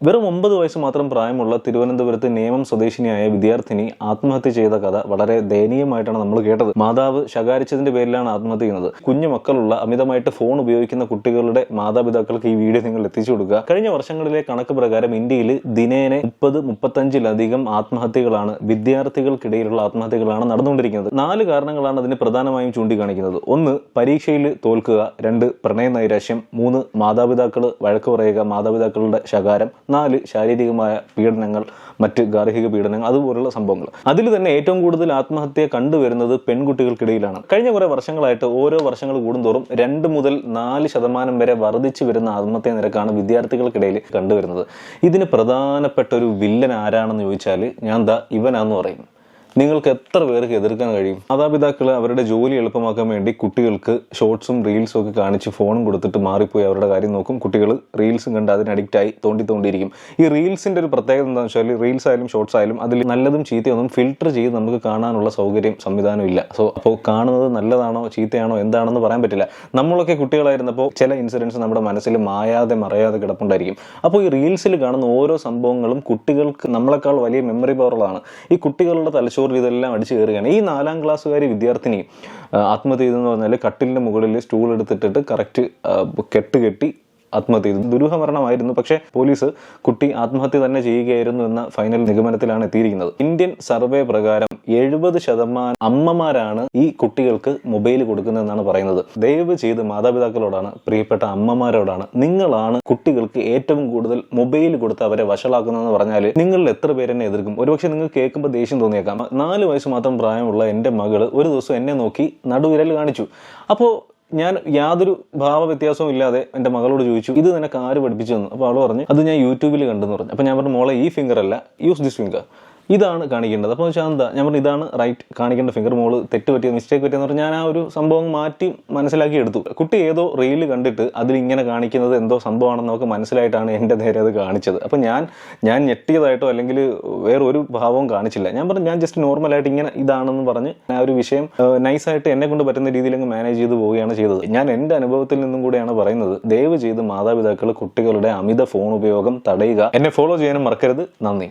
വെറും 9 വയസ്സ് മാത്രം പ്രായമുള്ള തിരുവനന്തപുരത്ത് നേമം സ്വദേശിനിയായ വിദ്യാർത്ഥിനി ആത്മഹത്യ ചെയ്ത കഥ വളരെ ദയനീയമായിട്ടാണ് നമ്മൾ കേട്ടത്. മാതാവ് ശകാരിച്ചതിന്റെ പേരിലാണ് ആത്മഹത്യ ചെയ്യുന്നത്. കുഞ്ഞു മക്കളുള്ള അമിതമായിട്ട് ഫോൺ ഉപയോഗിക്കുന്ന കുട്ടികളുടെ മാതാപിതാക്കൾക്ക് ഈ വീഡിയോ നിങ്ങൾ എത്തിച്ചു കൊടുക്കുക. കഴിഞ്ഞ വർഷങ്ങളിലെ കണക്ക് പ്രകാരം ഇന്ത്യയിൽ ദിനേനെ 30-35 ആത്മഹത്യകളാണ്, വിദ്യാർത്ഥികൾക്കിടയിലുള്ള ആത്മഹത്യകളാണ് നടന്നുകൊണ്ടിരിക്കുന്നത്. 4 കാരണങ്ങളാണ് അതിന് പ്രധാനമായും ചൂണ്ടിക്കാണിക്കുന്നത്. 1, പരീക്ഷയിൽ തോൽക്കുക. 2, പ്രണയ നൈരാശ്യം. 3, മാതാപിതാക്കൾ വഴക്ക് പറയുക, മാതാപിതാക്കളുടെ ശകാരം. 4, ശാരീരികമായ പീഡനങ്ങൾ, മറ്റ് ഗാർഹിക പീഡനങ്ങൾ, അതുപോലുള്ള സംഭവങ്ങൾ. അതിൽ തന്നെ ഏറ്റവും കൂടുതൽ ആത്മഹത്യ കണ്ടുവരുന്നത് പെൺകുട്ടികൾക്കിടയിലാണ്. കഴിഞ്ഞ കുറെ വർഷങ്ങളായിട്ട് ഓരോ വർഷങ്ങൾ കൂടുന്തോറും 2 മുതൽ 4% വരെ വർദ്ധിച്ചു വരുന്ന ആത്മഹത്യാ നിരക്കാണ് വിദ്യാർത്ഥികൾക്കിടയിൽ കണ്ടുവരുന്നത്. ഇതിന് പ്രധാനപ്പെട്ട ഒരു വില്ലൻ ആരാണെന്ന് ചോദിച്ചാൽ ഞാൻ ഇവനാന്ന് പറയും. നിങ്ങൾക്ക് എത്ര പേർക്ക് എതിർക്കാൻ കഴിയും? മാതാപിതാക്കൾ അവരുടെ ജോലി എളുപ്പമാക്കാൻ വേണ്ടി കുട്ടികൾക്ക് ഷോർട്സും റീൽസും ഒക്കെ കാണിച്ച് ഫോണും കൊടുത്തിട്ട് മാറിപ്പോയി അവരുടെ കാര്യം നോക്കും. കുട്ടികൾ റീൽസും കണ്ട് അതിന് അഡിക്റ്റായി തോണ്ടിയിരിക്കും. ഈ റീൽസിന്റെ ഒരു പ്രത്യേകത എന്താണെന്ന് വെച്ചാൽ റീൽസ് ആയാലും ഷോർട്സ് ആയാലും അതിൽ നല്ലതും ചീത്തയൊന്നും ഫിൽട്ടർ ചെയ്ത് നമുക്ക് കാണാനുള്ള സംവിധാനം ഇല്ല. അപ്പോൾ കാണുന്നത് നല്ലതാണോ ചീത്തയാണോ എന്താണെന്ന് പറയാൻ പറ്റില്ല. നമ്മളൊക്കെ കുട്ടികളായിരുന്നപ്പോൾ ചില ഇൻസിഡൻസ് നമ്മുടെ മനസ്സിൽ മറയാതെ കിടപ്പുണ്ടായിരിക്കും. അപ്പോൾ ഈ റീൽസിൽ കാണുന്ന ഓരോ സംഭവങ്ങളും കുട്ടികൾക്ക് നമ്മളെക്കാൾ വലിയ മെമ്മറി പവറുള്ളതാണ്. ഈ കുട്ടികളുടെ തലച്ചോറ് ഇതെല്ലാം അടിച്ചു കയറുകയാണ്. ഈ 4ാം ക്ലാസ്സുകാരി വിദ്യാർത്ഥിനി ആത്മഹത്യ ചെയ്തെന്ന് പറഞ്ഞാൽ കട്ടിലിന്റെ മുകളിൽ സ്റ്റൂൾ എടുത്തിട്ടിട്ട് കറക്റ്റ് കെട്ടി ആത്മഹത്യ ചെയ്തു. ദുരൂഹമരണമായിരുന്നു. പക്ഷേ പോലീസ് കുട്ടി ആത്മഹത്യ തന്നെ ചെയ്യുകയായിരുന്നു എന്ന ഫൈനൽ നിഗമനത്തിലാണ് എത്തിയിരിക്കുന്നത്. ഇന്ത്യൻ സർവേ പ്രകാരം 70% അമ്മമാരാണ് ഈ കുട്ടികൾക്ക് മൊബൈൽ കൊടുക്കുന്നതെന്നാണ് പറയുന്നത്. ദയവ് ചെയ്ത് മാതാപിതാക്കളോടാണ്, പ്രിയപ്പെട്ട അമ്മമാരോടാണ്, നിങ്ങളാണ് കുട്ടികൾക്ക് ഏറ്റവും കൂടുതൽ മൊബൈൽ കൊടുത്ത് അവരെ വഷളാക്കുന്നതെന്ന് പറഞ്ഞാൽ നിങ്ങളിൽ എത്ര പേരെന്നെ എതിർക്കും? ഒരുപക്ഷെ നിങ്ങൾക്ക് കേൾക്കുമ്പോൾ ദേഷ്യം തോന്നിയേക്കാം. 4 വയസ്സ് മാത്രം പ്രായമുള്ള എൻ്റെ മകള് ഒരു ദിവസം എന്നെ നോക്കി നടുവിരൽ കാണിച്ചു. അപ്പോൾ ഞാൻ യാതൊരു ഭാവവ്യത്യാസവും ഇല്ലാതെ എൻ്റെ മകളോട് ചോദിച്ചു, ഇത് നിനക്ക് ആര് പഠിപ്പിച്ചു തന്നു? അപ്പോൾ അവൾ പറഞ്ഞു, അത് ഞാൻ യൂട്യൂബിൽ കണ്ടെന്ന് പറഞ്ഞു. അപ്പോൾ ഞാൻ പറഞ്ഞു, മോളെ ഈ ഫിംഗർ അല്ല, യൂസ് ദിസ് ഫിംഗർ, ഇതാണ് കാണിക്കേണ്ടത്. അപ്പോൾ വെച്ചാൽ എന്താ? ഞാൻ പറഞ്ഞു, ഇതാണ് റൈറ്റ് കാണിക്കേണ്ട ഫിംഗർ. മോള് മിസ്റ്റേക്ക് പറ്റിയെന്ന് പറഞ്ഞാൽ ഞാൻ ആ ഒരു സംഭവം മാറ്റി മനസ്സിലാക്കി എടുത്തു. കുട്ടി ഏതോ റീല് കണ്ടിട്ട് അതിൽ ഇങ്ങനെ കാണിക്കുന്നത് എന്തോ സംഭവമാണെന്ന് നമുക്ക് മനസ്സിലായിട്ടാണ് എൻ്റെ നേരെ അത് കാണിച്ചത്. അപ്പോൾ ഞാൻ ഞെട്ടിയതായിട്ടോ അല്ലെങ്കിൽ വേറൊരു ഭാവവും കാണിച്ചില്ല. ഞാൻ പറഞ്ഞു, ഞാൻ ജസ്റ്റ് നോർമലായിട്ട് ഇങ്ങനെ ഇതാണെന്ന് പറഞ്ഞ് ആ ഒരു വിഷയം നൈസായിട്ട് എന്നെ കൊണ്ട് പറ്റുന്ന രീതിയിൽ അങ്ങ് മാനേജ് ചെയ്ത് പോവുകയാണ് ചെയ്തത്. ഞാൻ എൻ്റെ അനുഭവത്തിൽ നിന്നും കൂടെയാണ് പറയുന്നത്. ദയവ് ചെയ്ത് മാതാപിതാക്കൾ കുട്ടികളുടെ അമിത ഫോൺ ഉപയോഗം തടയുക. എന്നെ ഫോളോ ചെയ്യാനും മറക്കരുത്. നന്ദി.